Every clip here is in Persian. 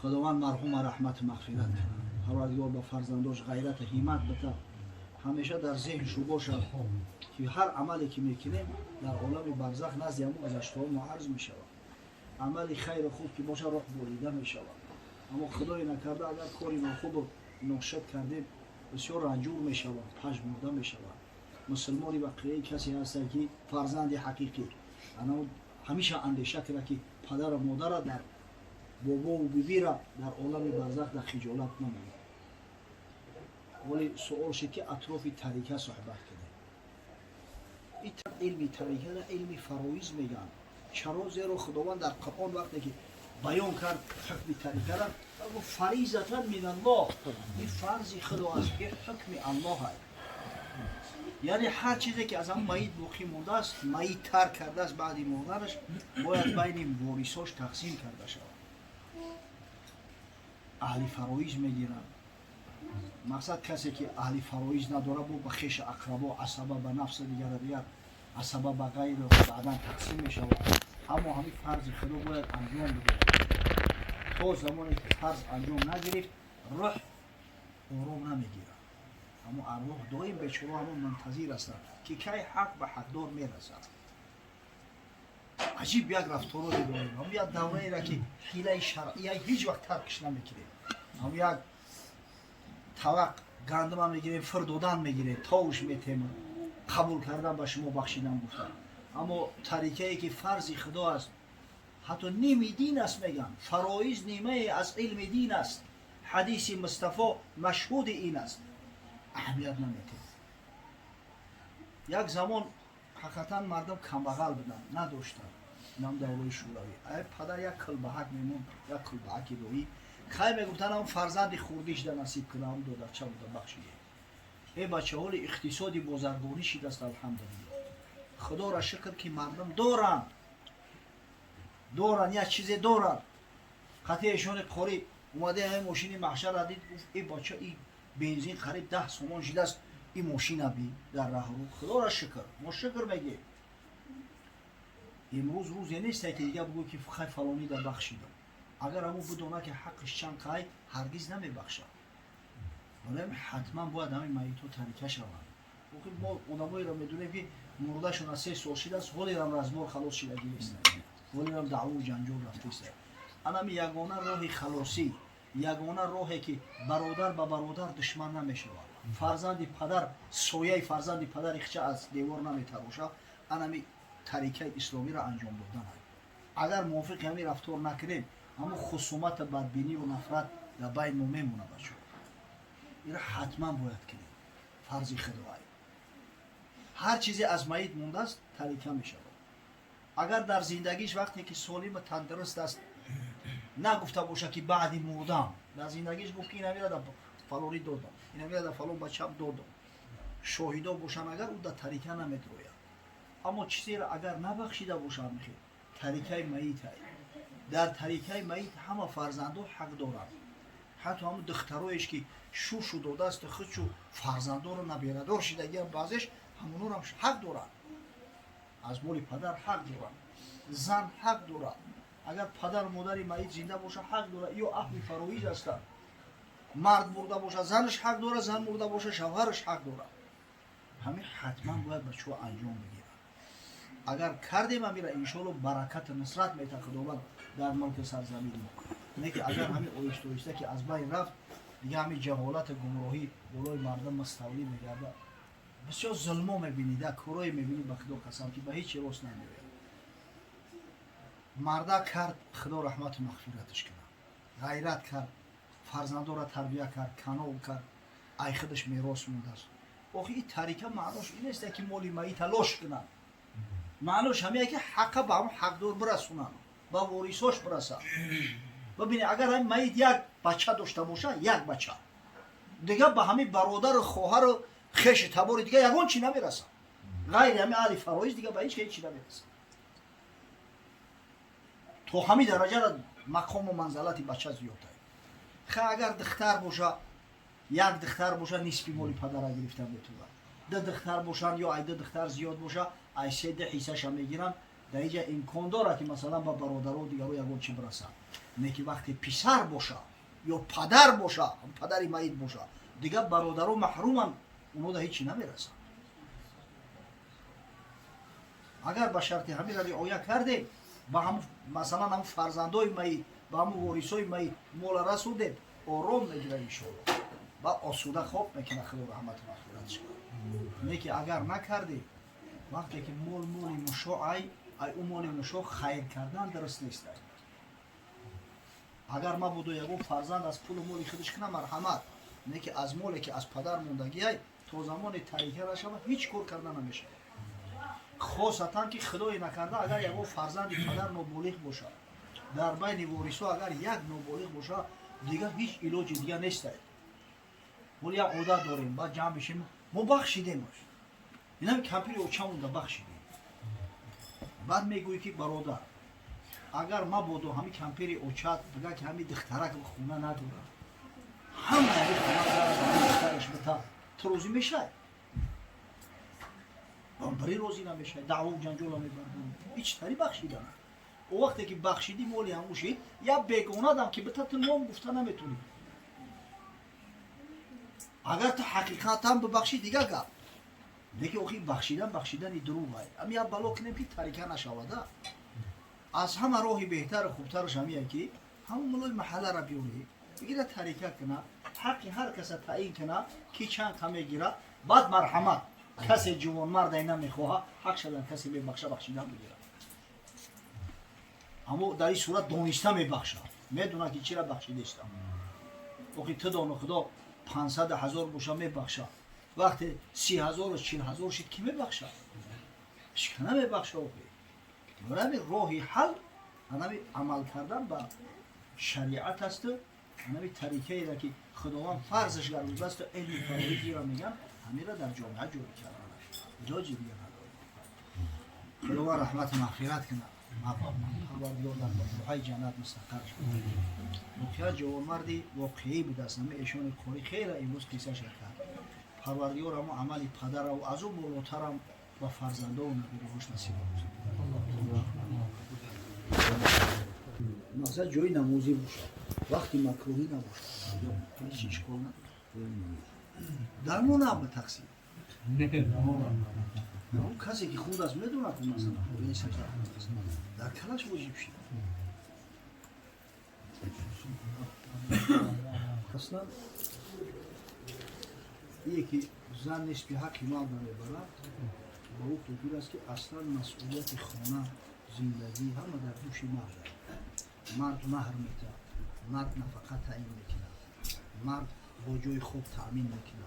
خداوند مرحوم رحمت مغفرت کنه. پروردگار با فرزنداش غیرت و همت بده. همیشه در ذهن شو باشه که هر عملی که میکنیم در عالم برزخ نزد امو گذشته ها معرض میشود. عمل خیر خوب که باشه روح بریده میشود. اما خدای نکرده اگر کاری ناخوب ناشد کردیم بسیار رنجور میشود، پژمرده میشود. مسلمانی واقعی کسی هست که فرزند حقیقی انا همیشه اندیشه کنه که پدر و مادر در بابا و بیبی را در عالم برزخ در خجالت نمونه. ولی سوال شد که اطراف طریقه صحبت کنه. این علمی طریقه را علمی فرایض میگن. چرا؟ زیرا خداوند در قرآن وقتی که بیان کرد حکم طریقه را فریضتا من الله، این فرض خدا است، این حکم الله است. یعنی هر چیزی که از هم میت باقی مونده است، میت ترک کرده است بعد مردنش، باید بین وارثاش تقسیم کرده شود. اهل فرایض میگیرن. مقصد کسی که اهل فرایض نداره با خویش اقربا عصبه به نفس دیگر عصبه به غیر بعدا تقسیم میشود. اما همین فرض خدا باید انجام بده. تا زمانی که فرض انجام نگرفت روح آرام نمیگیره. اما ارواح دائم بیچاره همون منتظر هستند که کی حق به حقدار میرسد. عجیب یک رفتار داریم. هم یک دوره را که حیله شرعی هیچ وقت ترکش نمیکنیم. هم یک طبق گندم میگیریم، فردودن میگیریم، تاوش میتیم، قبول کردن به شما بخشیدن گفتن. اما طریقه ای که فرض خدا است، حتی نیم دین است میگن. فرایض نیمه از علم دین است. حدیث مصطفی مشهود این است. اهمیت نمیده. یک زمان حقیقتا مردم کمبغل بودن، نداشتن. نام دولت شوروی. ای پدر یک کلبهک میمون، یک کلبهکی روی. خیلی میگفتن هم فرزند خوردیش در نصیب کنه هم دو درچه بوده بخشیه. ای بچه ها اقتصادی بازرگانی شده است الحمدلله. خدا را شکر که مردم دارن یک چیزی دارن. خطی ایشان قاری اومده همه ماشین محشر را دید گفت ای بچه ای بنزین خرید 10 سومان شده است این ماشین بی در راه رو. خدا را شکر، ما شکر میگیم. امروز روزی نیست که دیگه بگو که خیلی فلانی در بخشیدم. اگر همون بدونه که حقش چند قای هرگز نمیبخشه. ولی حتما باید همین میتو طریقه شود. ما اونمایی را میدونیم که مرده شون از 3 سال شده است ولی هم رزمار خلاص شدگی نیست. ولی هم دعوا و جنجال رفته است. اما یگانه راه خلاصی، یگانه راهی که برادر به برادر دشمن نمیشه. فرزند پدر سایه فرزند پدر اخچه از دیوار نمیتراشه. اما طریقه اسلامی را انجام دادن. اگر موافق همین رفتار نکنیم اما خصومت بدبینی و نفرت در بین ما میمونه بچه. این را حتما باید کنیم. فرض خدایی. هر چیزی از میت مونده است طریقه میشه. اگر در زندگیش وقتی که سالم و تندرست است نگفته باشه که بعدی مردم، در زندگیش گفت که این همیره در فلانی دادم، این همیره در فلان بچه دادم، شاهدا باشن اگر او در طریقه نمیدروید. اما چیزی را اگر نبخشیده باشن میخواد طریقه میت هست. در طریقه میت همه فرزندان حق دارند. حتی همون دخترایش که شو داده است خودشو فرزندان رو نبیردار شدگی هم بعضش همونو هم حق دارند. از مال پدر حق دارند. زن حق دارد. اگر پدر مادر میت زنده باشه حق داره. یا اهل فرایض هستند. مرد مرده باشه زنش حق داره، زن مرده باشه شوهرش حق داره. همین حتما باید بچه‌ها انجام بگیرن. اگر کردیم امیره انشالله برکت نصرت میته خداوند در ملک سرزمین ما. نه که اگر همین اویشته که از بین رفت دیگه همین جهالت گمراهی بالای مردم مستولی میگرده. بسیار ظلمو میبینید، کورای میبینید به خدا قسم که به هیچ راست نمیره. مرده کرد خدا رحمت و مغفرتش کنه. غیرت کرد، فرزندا را تربیت کرد، کنال کرد، ای خودش میراث مونده است. آخه این طریقه معناش این است که مالی میت تلاش کنن. معناش همینه که حق به هم حقدار برسونن، به وارثاش برسن. ببینید اگر هم میت یک بچه داشته باشه، یک بچه دیگه به همین برادر و خواهر و خویش تبار دیگه یگان چی نمیرسه. غیر همین اهل فرایض دیگه به هیچ چی نمیرسه. تو همین درجه را مقام و منزلت بچه زیاده. خب اگر دختر باشه، یک دختر باشه نسبی مالی پدر را گرفتن میتونه. 2 دختر باشن یا 2 دختر زیاد باشه، 3 حصه‌ش میگیرن. در اینجا امکان داره که مثلا با برادرها دیگرو یگون چی برسه نه که وقتی پسر باشه یا پدر باشه پدری مایید باشه دیگه برادرها محرومن اونو در هیچی نمیرسن اگر به شرط همین رعایت کردیم با هم مثلا هم فرزندای مایید با هم وارثای مایید مال رسوده آرام میگیره انشاءالله با آسوده خواب میکنه خدا رحمت و مغفرتش کنه نه که اگر نکردی وقتی که مال مشاع ای اون مال مشاع خیر کردن درست نیست اگر ما بودو یگو فرزند از پول و مال خودش کنه مرحمت نه که از مالی که از پدر موندگی ای تا زمان تاریخی را شما هیچ کار کردن نمیشه خاصتا که خدای نکرده اگر یگو فرزند پدر نابالغ باشه در بین وارثا اگر یک نابالغ باشه دیگه هیچ علاج دیگه نیست ولی یک عادت داریم بعد جمع بشیم ما بخشیدیم اینم کمپیر اوچمون دا بخشیدیم بعد میگویی که برادر اگر ما بودو همی کمپیر اوچت بگه که همی دخترک به خونه نداره همه همی خونه داره دخترش بتا تو روزی میشه بری روزی نمیشه دعوا و جنجال میبردن هیچ تری بخشیدن او وقتی که بخشیدی مولی هموشید یا بیگونه دم که بتا تو نام گفته نمیتونی اگر تو حقیقت هم ببخشی دیگه گفت دیگه اوخی بخشیدن دروغ های اما یا بلا کنیم که تاریکه نشوده از همه راهی بهتر خوبترش همیه که همون ملوی محله را بیوری بگیره تاریکه کنه حقی هر کس تعیین کنه کی چند کمی گیره بعد مرحمت کسی جوان مرد اینا میخواه حق شدن کسی بخشیدن بگیره اما در این صورت دانسته میبخشه میدونه که چرا بخشیده استم اوخی تو دانو خدا 500,000 باشه میبخشه وقتی 30,000 و 40,000 شد کی میبخشه اشکنه میبخشه اوخی برای راهی حل هنوی عمل کردن با شریعت است هنوی طریقه ای را که خداوند فرضش کرده است و علم فرایضی را میگن همین را در جامعه جوری کردن جای دیگه نداره خداوند رحمت و مغفرت کنه پروردگار در باغ‌های جنت مستقرش کنه واقعا جوانمردی واقعی بود است همه ایشان کاری خیلی امروز قصه شد پروردگار هم عمل پدر و از اون بالاتر هم و فرزنده و نبی روش نصیب مقصد جای نمازی باشه وقتی مکروهی نباشه هیچ اشکال نداره درمون هم به تقسیم اون کسی که خود از میدونه که مثلا این سجده در کلاش واجب شد اصلا یکی زن نیست به حق ما میبره با او توفیر است که اصلا مسئولیت خانه زندگی همه در دوش مرد مهر میده مرد نفقه تعیین میکنه مرد با جای خوب تأمین میکنه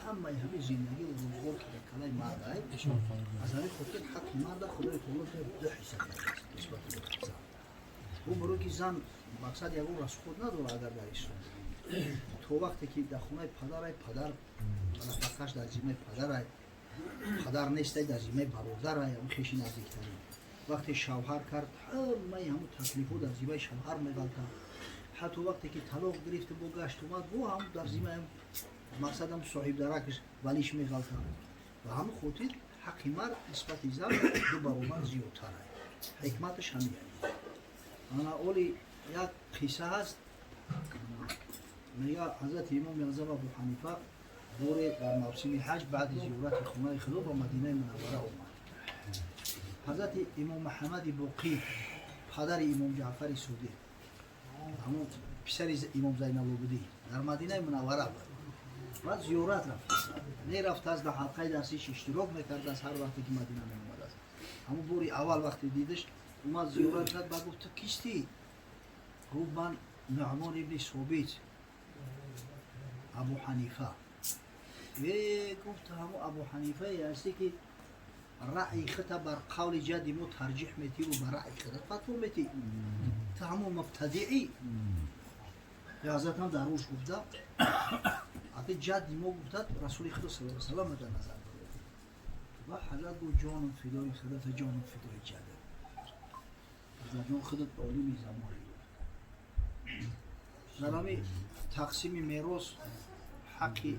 همه زندگی و روزگار که در کلای مرد هست از همین خاطر حق مرد خدای تعالی دو حصه کرده نسبت به زن او برای که زن مقصد یک اون رسخ خود نداره اگر در اسلام تو وقتی که در خونه پدر نفقهش در ذمه پدر نیست در ذمه برادر اون خویش نزدیکترین وقتی شوهر کرد همه تکلیفو در ذمه شوهر میغلطه حتی وقتی که طلاق گرفت و گشت اومد او هم در ذمه مقصد هم صاحب درکش ولیش میغلطه و همه خاطر حق مرد نسبت زن دو برابر زیادتر است حکمتش همین انا اولی یک قصه هست میگه حضرت امام اعظم ابو حنیفه دور در موسم حج بعد زیارت خانه خدا به مدینه منوره اومد حضرت امام محمد باقی پدر امام جعفر صادق همون پسر امام زین العابدین در مدینه منوره بود بعد زیارت رفت رفت از در حلقه درسیش اشتراک میکرد از هر وقتی که مدینه میومد است همون بوری اول وقتی دیدش اومد زیارت کرد بعد گفت تو کیستی گفت من نعمان ابن ثابت ابو حنیفه گفت همون ابو حنیفه هستی که رأی خطا بر قول جدی ما ترجیح میتی و بر رأی خطا فتوا میتی تو همون مبتدعی حضرت هم در روش گفته حتی جدی ما گفتد رسول خدا صلی الله علیه و سلم در نظر و حضرت گفت جانم فدای خدا جانم فدای جده حضرت جان خودت عالم زمانی در همین تقسیم میراث حقی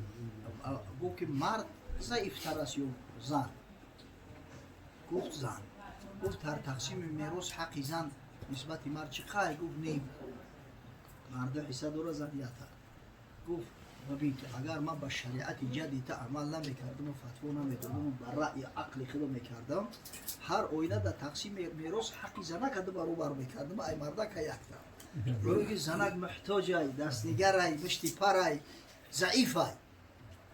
گفت که مرد ضعیفتر است یا زن گفت زن گفت در تقسیم میراث حق زن نسبت مرد چقدر؟ گفت نیم. مرد حصه داره زن یتر. گفت ببین که اگر من با شریعت جدید عمل نمیکردم و فتوا نمیدادم و بر رأی عقل خودم میکردم، هر آینه در تقسیم میراث حق زنک کد برابر میکردم ای مرد که یکتر. روی زنک محتاج ای، دستنگر ای، مشتی پر ای، ضعیف ای.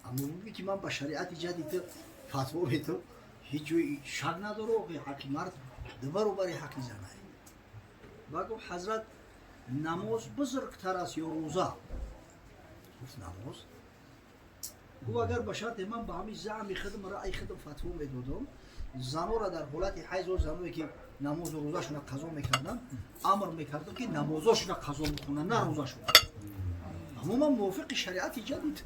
اما ببین که من با شریعت جدید فتوا میدم، هیچ جوی شک نداره که حق مرد در برابر حق زن ای. و گفت حضرت نماز بزرگتر است یا روزه؟ گفت نماز. گفت اگر به شرط من به همین زعم خودم رأی خودم فتوا میدادم، زنها را در حالت حیض و زنایی که نماز و روزه‌شون قضا میکردن امر میکردم که نمازشون قضا بکنن نه روزه‌شون. اما من موافق شریعت جدید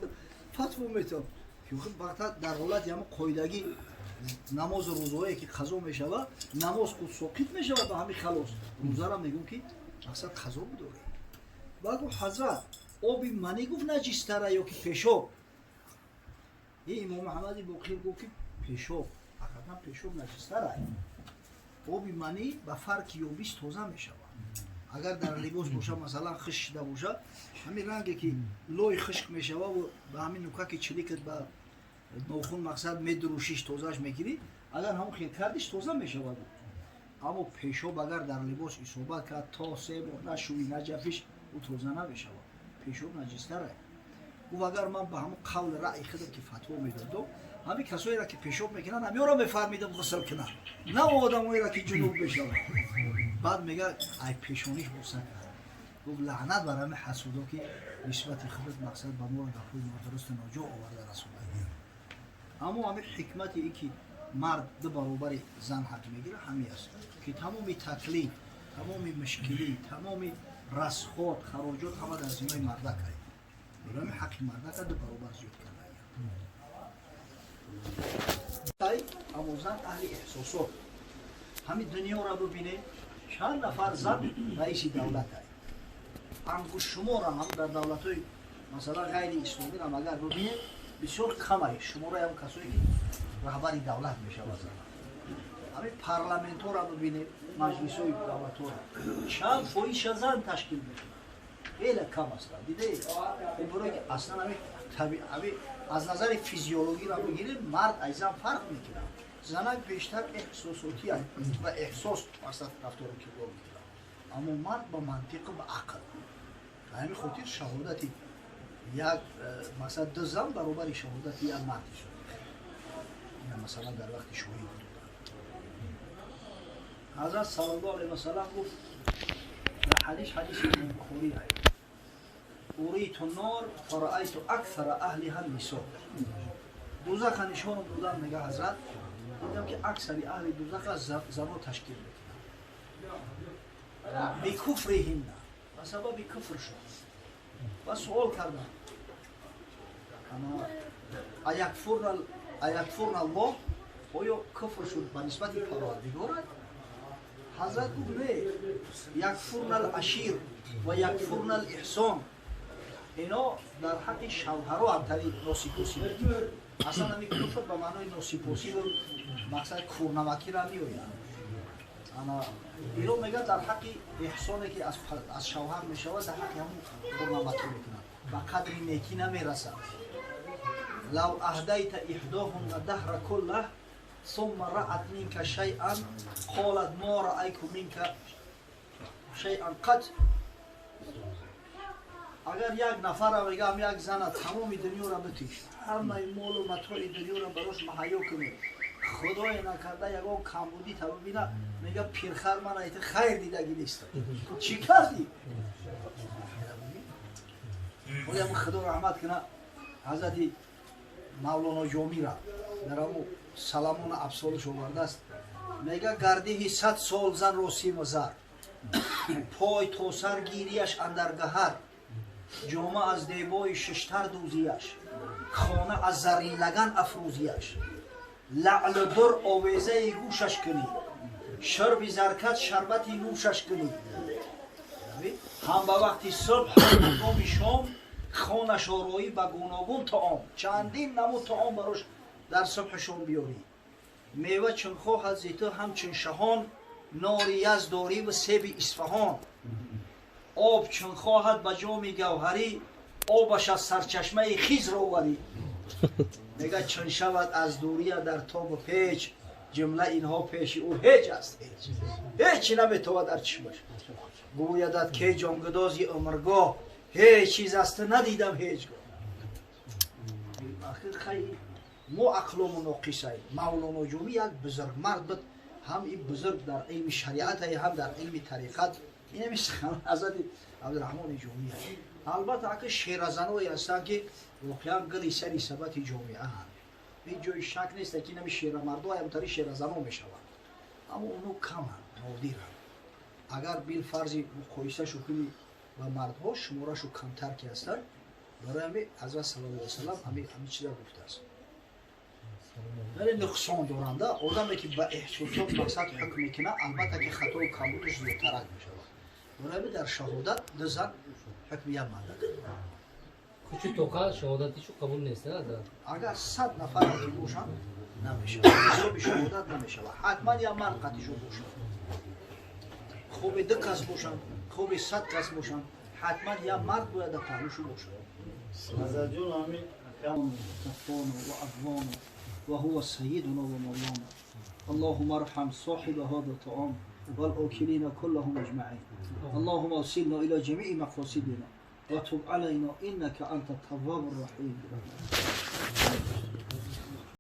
فتوا میدم که وقتی در حالت هم قاعدگی نماز و روزهایی که قضا میشود نماز خود ساقط میشود به همین خلاص، روزه را میگم که مقصد قضا بداره. و گفت حضرت آب منی گفت نجیستره یا که پیشاب؟ این امام محمد باقر گفت که پیشاب، حقیقتا پیشاب نجیستره. آب منی به فرق یابیش تازه میشود. اگر در لباس باشه مثلا خشک شده باشه، همین رنگی که لای خشک میشود و به همین نوکه که چلیکت به ناخن مقصد میدروشیش تازهش میگیری، اگر همون خیل کردیش تازه میشود. اما پیشاب اگر در لباس اصابت کرد تا 3 بار نشوی نجفیش او تازه نمیشود. پیشاب نجیستره. و اگر من به همون قول رأی خودم که فتوا میدادم، همین کسایی را که پیشاب میکنن همیان را میفرمیدم غسل کنن، نه آدمایی را که جنوب بشود. بعد میگه ای پیشونیش بوسه کرد. گفت لعنت بر همه حسودا که نسبت خودت مقصد به ما را دفعه نادرست ناجا آورده رسول الله. اما همین حکمت ای که مرد دو برابر زن حق میگیره همین است که تمام تکلیف، تمام مشکلی، تمام رسخات، خراجات همه در زمینه مردک است. برای حق مردک دو برابر زیاد کرده. اما زن اهل احساسات. همین دنیا را ببینه چند نفر زن رئیس دولت است. انگشت شمار هم در دولت های مثلا غیر اسلامی هم اگر ببینه بسیار کم است. شمار هم کسایی که رهبر دولت میشه واسه. همین پارلمنت ها را ببینه، مجلس های دولت ها چند فویش زن تشکیل میشه. خیلی کم است. دیده این برای که اصلا همین از نظر فیزیولوژی را بگیره مرد از زن فرق میکنه. زنک بیشتر احساساتی است و احساس واسه رفتار کردار میکنه. اما مرد با منطق و عقل. همین خاطر شهادتی یک مثلا 2 زن برابر شهادت یک مرد شد. یا مثلا در وقت شهید بود. حضرت صلی الله علیه و سلم گفت در حدیث بخاری است. اوریت النار فرأیت اکثر اهلها النساء. دوزخ نشان بودن میگه حضرت دیدم که اکثر اهل دوزخ از زنان تشکیل میکنند. بی کفرهن، و سبب کفر شد. و سوال کردم اما ایکفرن الله آیا کفر شد به نسبت پروردگار؟ حضرت گفت نه، یکفرن العشیر و یکفرن الاحسان. اینا در حق شوهرها همطری ناسیپوسی میکنند. اصلا همی کفر به معنای ناسیپوسی و مقصد کورنمکی را میوید. اما اینا میگه در حق احسانی که از شوهر میشود در حق همون کورنمکی میکنند و قدری نیکی نمیرسد. لو اهدیت احداهن دهر کله ثم رأت منك شيئا قالت ما رأيك منك شيئا قط. اگر یک نفر میگم یک زن تمام دنیا را بتیش، همه مال و متاع دنیا را براش مهیا کنه، خدای نکرده یگان کمبودی تا ببینه میگه پیرخر من ایت خیر دیدگی نیست. چی کردی؟ خدایم خدا رحمت کنه حضرت مولانا جامی را در همون سلمان افسالش آورده است. میگه گردی 100 سال زن را سیم و زر، پای تا سر گیریش اندر گهر، جامه از دیبای ششتر دوزیش، خانه از زرین لگن افروزیش، لعل در آویزه گوشش کنی، شرب زرکت شربتی نوشش کنی، هم به وقتی صبح هم مقام شام خانش آرایی به گوناگون طعام، چندین نمود طعام براش در صبح شام بیاری. میوه چون خواهد زیتو همچون شهان، نار یزداری و سیب اصفهان. آب چون خواهد به جام گوهری، آبش از سرچشمه خیز را وری. میگه چون شود از دوری در تاب و پیچ، جمله اینها پیش او هیچ است، هیچی نمیتواند در چی باشه. گویدت که جانگدازی عمرگاه، هیچ چیز است ندیدم هیچگاه. آخر خیلی ما عقلمون ناقصه. مولانا جومی یک بزرگ مرد بود، هم این بزرگ در علم شریعت هم در علم طریقت. این همیشه حضرت عبدالرحمن جومی هست. البته اگه شیرازنوی هستن که واقعا گلی سری ثبت جامعه هم این جای شک نیست که نمی شیر مردو همتری شیرازنو می شود، اما اونو کم هم نادیر هم. اگر بیل فرضی مقایسه شو کنی و مردها شمارشو کمتر که هستن، برای همین حضرت صلی الله علیه و سلم همین چیزا گفته است. ولی نقصان دارنده آدمی که به احتیاط مقصد حکم میکنه، البته که خطا و کمبودش زیادتر می شود. برای همین در شهادت دو زن حکم یک مرد. کچی توقع شهادتیشو قبول نیست نه؟ اگر 100 نفر که باشن نمیشه، حساب شهادت نمیشه. حتما یا مرد قطعشون باشن، خوب 2 کس باشن، خوب 100 کس باشن، حتما یا مرد باید پهلوشو باشن. حضرت جون همین كفانا وأضوانا وهو سيدنا ومولانا. اللهم ارحم صاحب هذا الطعام والآكلين كلهم أجمعين. اللهم وصلنا إلى جميع مقاصدنا وتب علينا إنك أنت التواب الرحيم.